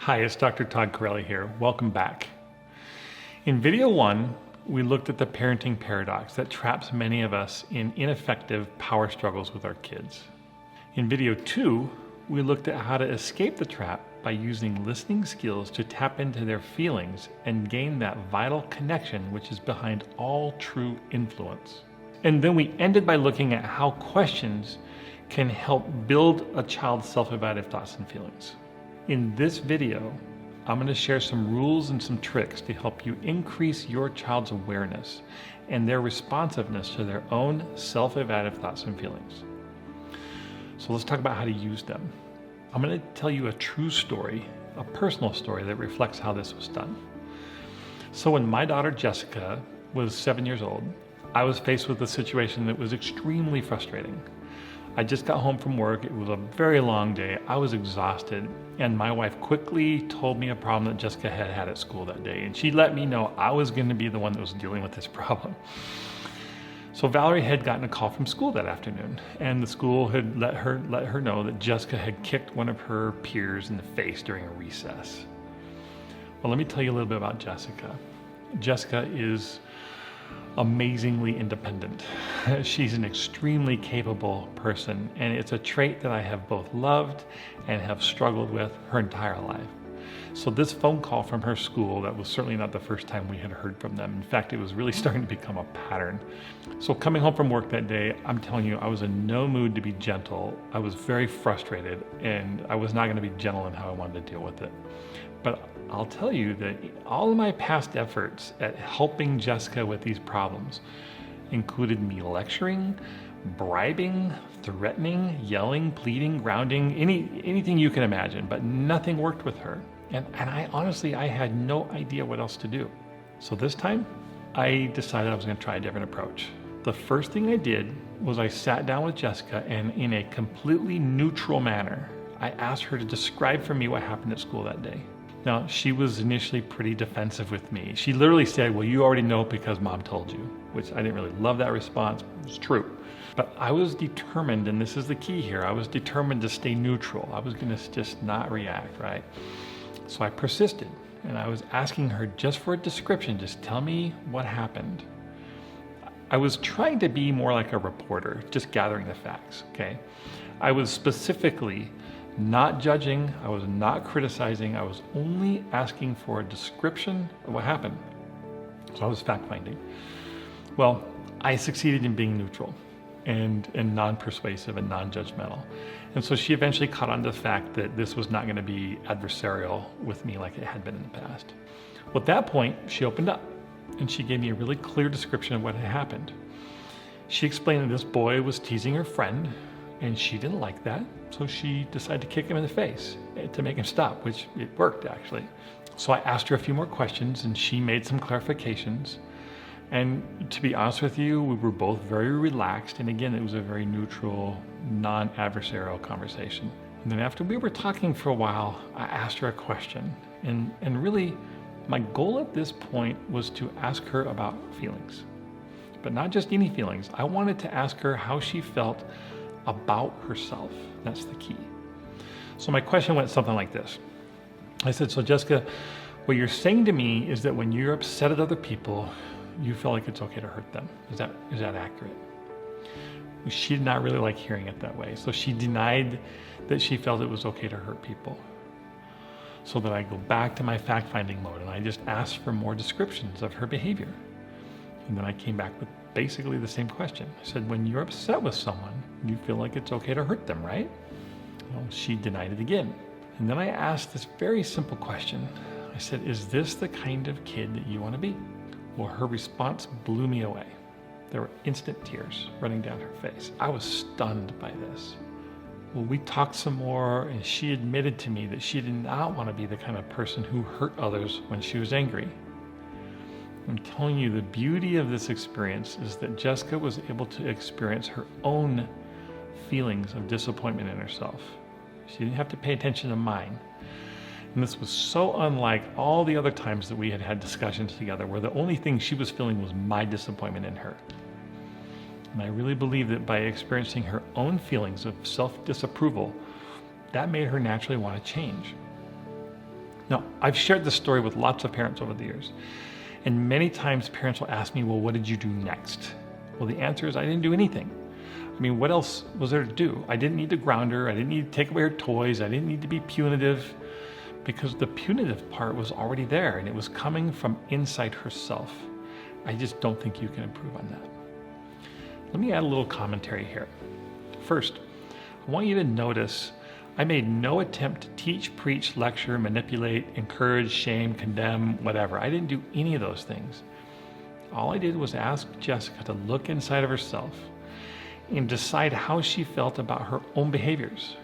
Hi, it's Dr. Todd Corelli here. Welcome back. In video 1, we looked at the parenting paradox that traps many of us in ineffective power struggles with our kids. In video 2, we looked at how to escape the trap by using listening skills to tap into their feelings and gain that vital connection which is behind all true influence. And then we ended by looking at how questions can help build a child's self-evaluative thoughts and feelings. In this video, I'm going to share some rules and some tricks to help you increase your child's awareness and their responsiveness to their own self-evaluative thoughts and feelings. So let's talk about how to use them. I'm going to tell you a true story, a personal story that reflects how this was done. So when my daughter Jessica was 7 years old, I was faced with a situation that was extremely frustrating. I just got home from work. It was a very long day. I was exhausted, and my wife quickly told me a problem that Jessica had at school that day, and she let me know I was going to be the one that was dealing with this problem. So Valerie had gotten a call from school that afternoon, and the school had let her know that Jessica had kicked one of her peers in the face during a recess. Well, let me tell you a little bit about Jessica. Jessica is amazingly independent. She's an extremely capable person, and it's a trait that I have both loved and have struggled with her entire life. So this phone call from her school, that was certainly not the first time we had heard from them. In fact, it was really starting to become a pattern. So coming home from work that day, I'm telling you, I was in no mood to be gentle. I was very frustrated, and I was not going to be gentle in how I wanted to deal with it. But I'll tell you that all of my past efforts at helping Jessica with these problems included me lecturing, bribing, threatening, yelling, pleading, grounding, anything you can imagine, but nothing worked with her. And I honestly, I had no idea what else to do. So this time, I decided I was going to try a different approach. The first thing I did was I sat down with Jessica, and in a completely neutral manner, I asked her to describe for me what happened at school that day. Now, she was initially pretty defensive with me. She literally said, well, you already know because mom told you, which I didn't really love that response. It was true. But I was determined, and this is the key here, I was determined to stay neutral. I was going to just not react, right? So I persisted, and I was asking her just for a description, just tell me what happened. I was trying to be more like a reporter, just gathering the facts, okay? I was specifically not judging, I was not criticizing, I was only asking for a description of what happened. So I was fact-finding. Well, I succeeded in being neutral and non-persuasive and non-judgmental. And so she eventually caught on to the fact that this was not going to be adversarial with me like it had been in the past. Well, at that point, she opened up and she gave me a really clear description of what had happened. She explained that this boy was teasing her friend, and she didn't like that, so she decided to kick him in the face to make him stop, which it worked actually. So I asked her a few more questions, and she made some clarifications. And to be honest with you, we were both very relaxed, and again, it was a very neutral, non-adversarial conversation. And then after we were talking for a while, I asked her a question, and really, my goal at this point was to ask her about feelings, but not just any feelings. I wanted to ask her how she felt about herself. That's the key. So my question went something like this. I said, so Jessica, what you're saying to me is that when you're upset at other people, you feel like it's okay to hurt them. Is that accurate? She did not really like hearing it that way. So she denied that she felt it was okay to hurt people. So then I go back to my fact-finding mode, and I just asked for more descriptions of her behavior. And then I came back with basically the same question. I said, when you're upset with someone, you feel like it's okay to hurt them, right? Well, she denied it again. And then I asked this very simple question. I said, is this the kind of kid that you want to be? Well, her response blew me away. There were instant tears running down her face. I was stunned by this. Well, we talked some more, and she admitted to me that she did not want to be the kind of person who hurt others when she was angry. I'm telling you, the beauty of this experience is that Jessica was able to experience her own feelings of disappointment in herself. She didn't have to pay attention to mine. And this was so unlike all the other times that we had had discussions together, where the only thing she was feeling was my disappointment in her. And I really believe that by experiencing her own feelings of self-disapproval, that made her naturally want to change. Now, I've shared this story with lots of parents over the years, and many times parents will ask me, well, what did you do next? Well, the answer is I didn't do anything. I mean, what else was there to do? I didn't need to ground her. I didn't need to take away her toys. I didn't need to be punitive, because the punitive part was already there and it was coming from inside herself. I just don't think you can improve on that. Let me add a little commentary here. First, I want you to notice I made no attempt to teach, preach, lecture, manipulate, encourage, shame, condemn, whatever. I didn't do any of those things. All I did was ask Jessica to look inside of herself and decide how she felt about her own behaviors.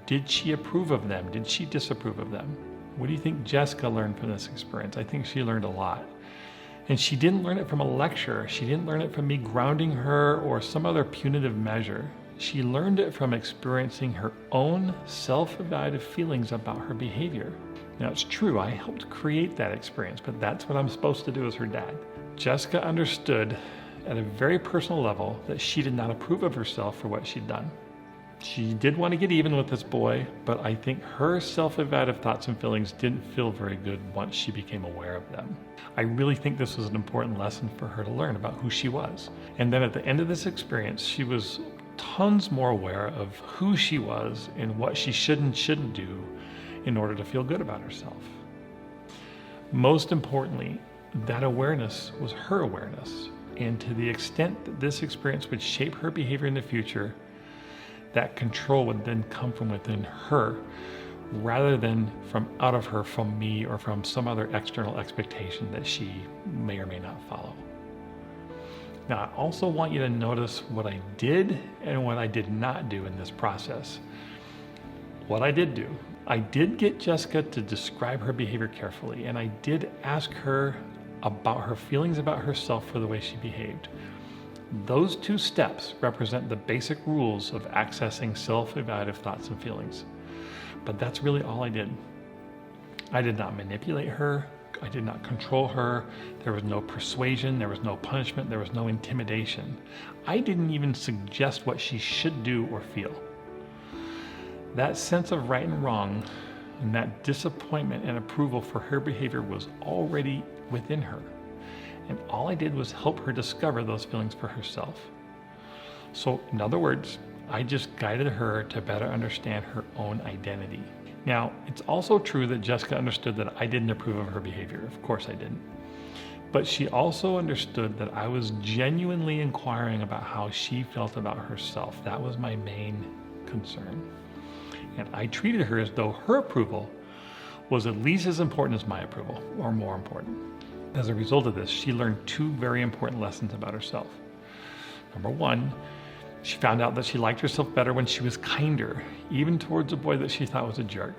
Did she approve of them? Did she disapprove of them? What do you think Jessica learned from this experience? I think she learned a lot. And she didn't learn it from a lecture. She didn't learn it from me grounding her or some other punitive measure. She learned it from experiencing her own self-evaluative feelings about her behavior. Now, it's true, I helped create that experience, but that's what I'm supposed to do as her dad. Jessica understood at a very personal level that she did not approve of herself for what she'd done. She did want to get even with this boy, but I think her self-evaluative thoughts and feelings didn't feel very good once she became aware of them. I really think this was an important lesson for her to learn about who she was. And then at the end of this experience, she was tons more aware of who she was and what she should and shouldn't do in order to feel good about herself. Most importantly, that awareness was her awareness. And to the extent that this experience would shape her behavior in the future, that control would then come from within her rather than from out of her, from me, or from some other external expectation that she may or may not follow. Now, I also want you to notice what I did and what I did not do in this process. What I did do, I did get Jessica to describe her behavior carefully, and I did ask her about her feelings about herself for the way she behaved. Those two steps represent the basic rules of accessing self-evaluative thoughts and feelings. But that's really all I did. I did not manipulate her. I did not control her. There was no persuasion. There was no punishment. There was no intimidation. I didn't even suggest what she should do or feel. That sense of right and wrong and that disappointment and approval for her behavior was already within her. And all I did was help her discover those feelings for herself. So, in other words, I just guided her to better understand her own identity. Now, it's also true that Jessica understood that I didn't approve of her behavior. Of course I didn't. But she also understood that I was genuinely inquiring about how she felt about herself. That was my main concern. And I treated her as though her approval was at least as important as my approval, or more important. As a result of this, she learned two very important lessons about herself. Number one, she found out that she liked herself better when she was kinder, even towards a boy that she thought was a jerk.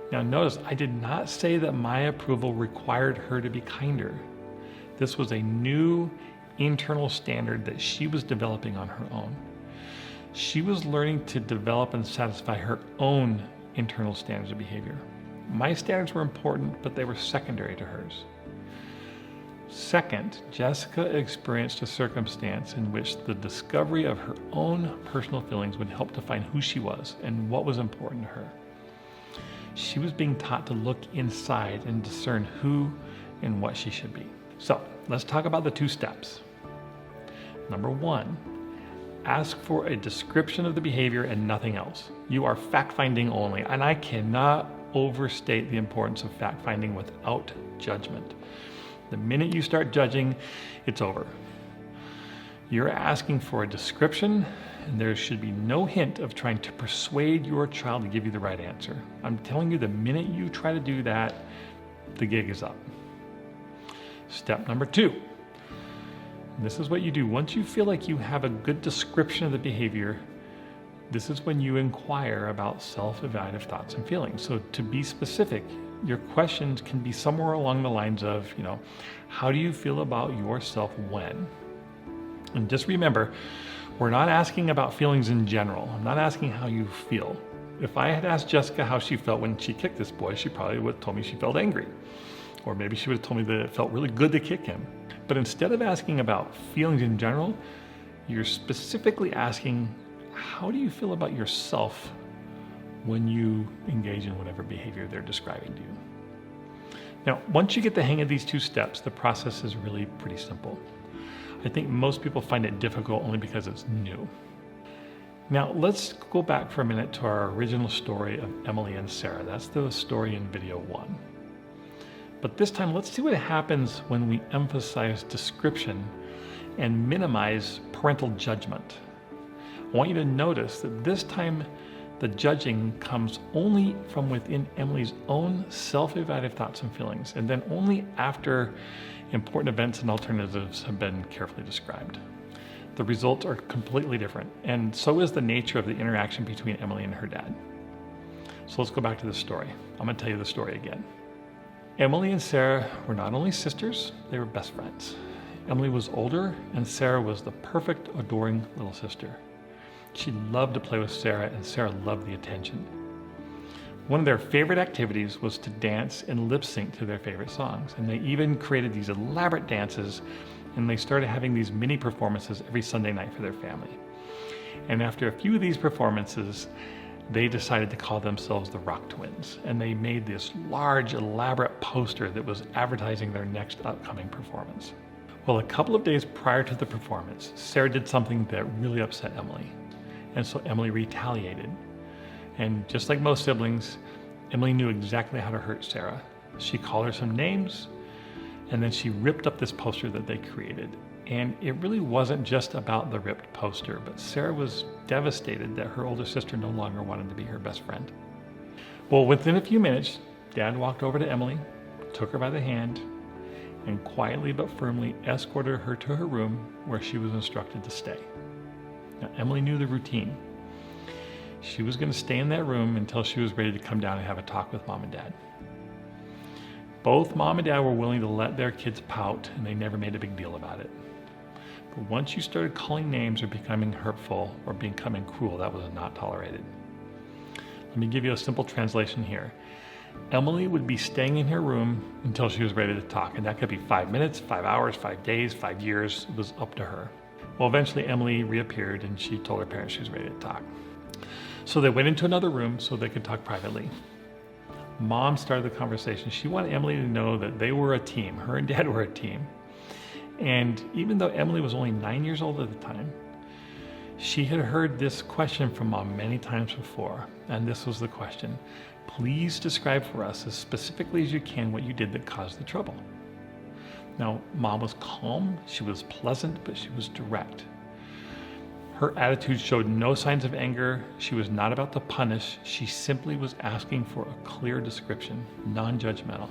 Now notice, I did not say that my approval required her to be kinder. This was a new internal standard that she was developing on her own. She was learning to develop and satisfy her own internal standards of behavior. My standards were important, but they were secondary to hers. Second, Jessica experienced a circumstance in which the discovery of her own personal feelings would help define who she was and what was important to her. She was being taught to look inside and discern who and what she should be. So, let's talk about the two steps. Number one, ask for a description of the behavior and nothing else. You are fact-finding only, and I cannot overstate the importance of fact-finding without judgment. The minute you start judging, it's over. You're asking for a description, and there should be no hint of trying to persuade your child to give you the right answer. I'm telling you, the minute you try to do that, the gig is up. Step number two. This is what you do. Once you feel like you have a good description of the behavior, this is when you inquire about self-evaluative thoughts and feelings. So to be specific, your questions can be somewhere along the lines of, how do you feel about yourself when? And just remember, we're not asking about feelings in general. I'm not asking how you feel. If I had asked Jessica how she felt when she kicked this boy, she probably would have told me she felt angry. Or maybe she would have told me that it felt really good to kick him. But instead of asking about feelings in general, you're specifically asking, how do you feel about yourself when you engage in whatever behavior they're describing to you. Now, once you get the hang of these 2 steps, the process is really pretty simple. I think most people find it difficult only because it's new. Now, let's go back for a minute to our original story of Emily and Sarah. That's the story in video 1. But this time, let's see what happens when we emphasize description and minimize parental judgment. I want you to notice that this time, the judging comes only from within Emily's own self-evaluative thoughts and feelings, and then only after important events and alternatives have been carefully described. The results are completely different, and so is the nature of the interaction between Emily and her dad. So let's go back to the story. I'm going to tell you the story again. Emily and Sarah were not only sisters, they were best friends. Emily was older, and Sarah was the perfect, adoring little sister. She loved to play with Sarah, and Sarah loved the attention. One of their favorite activities was to dance and lip sync to their favorite songs, and they even created these elaborate dances, and they started having these mini performances every Sunday night for their family. And after a few of these performances, they decided to call themselves the Rock Twins, and they made this large, elaborate poster that was advertising their next upcoming performance. Well, a couple of days prior to the performance, Sarah did something that really upset Emily, and so Emily retaliated. And just like most siblings, Emily knew exactly how to hurt Sarah. She called her some names, and then she ripped up this poster that they created. And it really wasn't just about the ripped poster, but Sarah was devastated that her older sister no longer wanted to be her best friend. Well, within a few minutes, Dad walked over to Emily, took her by the hand, and quietly but firmly escorted her to her room where she was instructed to stay. Now, Emily knew the routine. She was going to stay in that room until she was ready to come down and have a talk with Mom and Dad. Both Mom and Dad were willing to let their kids pout, and they never made a big deal about it. But once you started calling names or becoming hurtful or becoming cruel, that was not tolerated. Let me give you a simple translation here. Emily would be staying in her room until she was ready to talk, and that could be 5 minutes, 5 hours, 5 days, 5 years. It was up to her. Well, eventually Emily reappeared, and she told her parents she was ready to talk. So they went into another room so they could talk privately. Mom started the conversation. She wanted Emily to know that they were a team. Her and Dad were a team. And even though Emily was only 9 years old at the time, she had heard this question from Mom many times before. And this was the question: please describe for us as specifically as you can what you did that caused the trouble. Now, Mom was calm, she was pleasant, but she was direct. Her attitude showed no signs of anger. She was not about to punish. She simply was asking for a clear description, non-judgmental.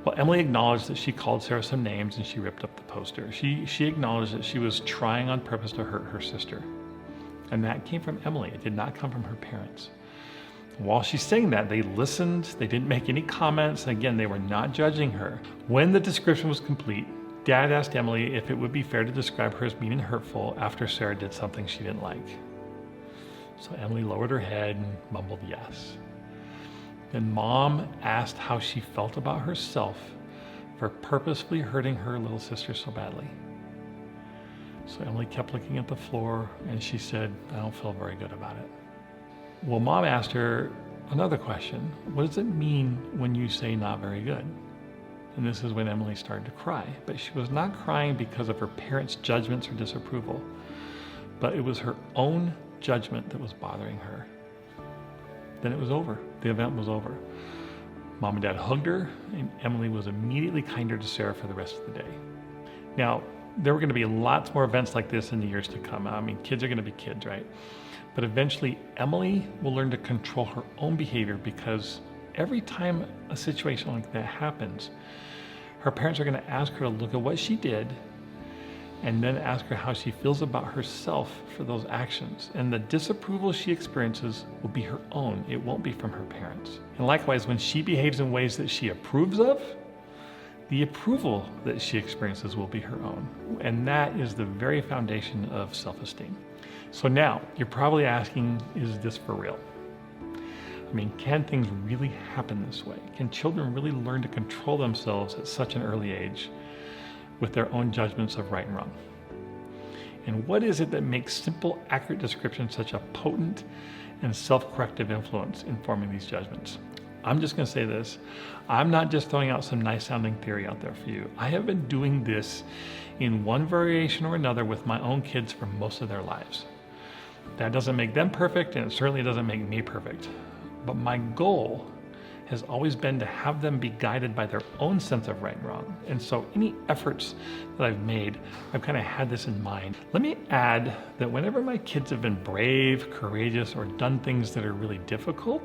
Well, Emily acknowledged that she called Sarah some names and she ripped up the poster. She acknowledged that she was trying on purpose to hurt her sister. And that came from Emily. It did not come from her parents. While she's saying that, they listened. They didn't make any comments. Again, they were not judging her. When the description was complete, Dad asked Emily if it would be fair to describe her as mean and hurtful after Sarah did something she didn't like. So Emily lowered her head and mumbled yes. Then Mom asked how she felt about herself for purposefully hurting her little sister so badly. So Emily kept looking at the floor and she said, "I don't feel very good about it." Well, Mom asked her another question. What does it mean when you say not very good? And this is when Emily started to cry. But she was not crying because of her parents' judgments or disapproval, but it was her own judgment that was bothering her. Then it was over. The event was over. Mom and Dad hugged her, and Emily was immediately kinder to Sarah for the rest of the day. Now, there were going to be lots more events like this in the years to come. I mean, kids are going to be kids, right? But eventually, Emily will learn to control her own behavior, because every time a situation like that happens, her parents are going to ask her to look at what she did and then ask her how she feels about herself for those actions. And the disapproval she experiences will be her own. It won't be from her parents. And likewise, when she behaves in ways that she approves of, the approval that she experiences will be her own. And that is the very foundation of self-esteem. So now, you're probably asking, is this for real? I mean, can things really happen this way? Can children really learn to control themselves at such an early age with their own judgments of right and wrong? And what is it that makes simple, accurate description such a potent and self-corrective influence in forming these judgments. I'm just going to say this. I'm not just throwing out some nice sounding theory out there for you. I have been doing this in one variation or another with my own kids for most of their lives. That doesn't make them perfect, and it certainly doesn't make me perfect. But my goal has always been to have them be guided by their own sense of right and wrong. And so any efforts that I've made, I've kind of had this in mind. Let me add that whenever my kids have been brave, courageous, or done things that are really difficult,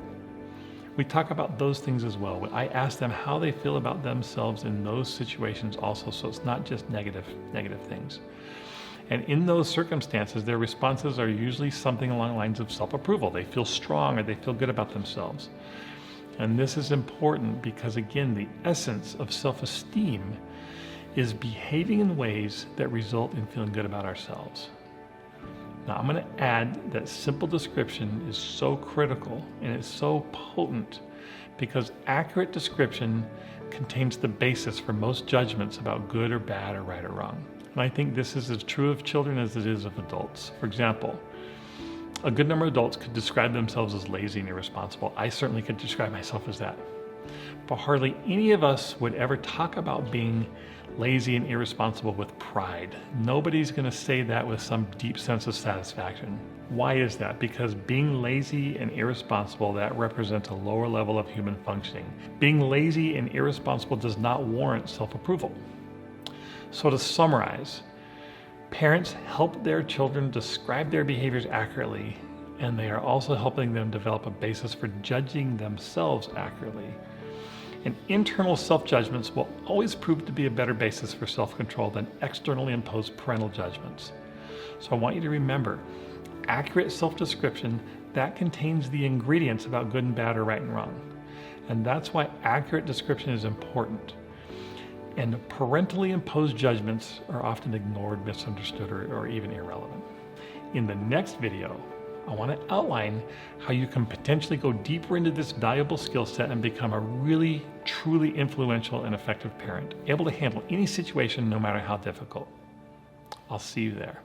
we talk about those things as well. I ask them how they feel about themselves in those situations also, so it's not just negative things. And in those circumstances, their responses are usually something along the lines of self-approval. They feel strong or they feel good about themselves. And this is important because, again, the essence of self-esteem is behaving in ways that result in feeling good about ourselves. Now, I'm going to add that simple description is so critical and it's so potent because accurate description contains the basis for most judgments about good or bad or right or wrong. And I think this is as true of children as it is of adults. For example, a good number of adults could describe themselves as lazy and irresponsible. I certainly could describe myself as that. But hardly any of us would ever talk about being lazy and irresponsible with pride. Nobody's going to say that with some deep sense of satisfaction. Why is that? Because being lazy and irresponsible, that represents a lower level of human functioning. Being lazy and irresponsible does not warrant self-approval. So to summarize, parents help their children describe their behaviors accurately, and they are also helping them develop a basis for judging themselves accurately. And internal self-judgments will always prove to be a better basis for self-control than externally imposed parental judgments. So I want you to remember, accurate self-description, that contains the ingredients about good and bad or right and wrong. And that's why accurate description is important. And parentally imposed judgments are often ignored, misunderstood, or even irrelevant. In the next video, I want to outline how you can potentially go deeper into this valuable skill set and become a really, truly influential and effective parent, able to handle any situation no matter how difficult. I'll see you there.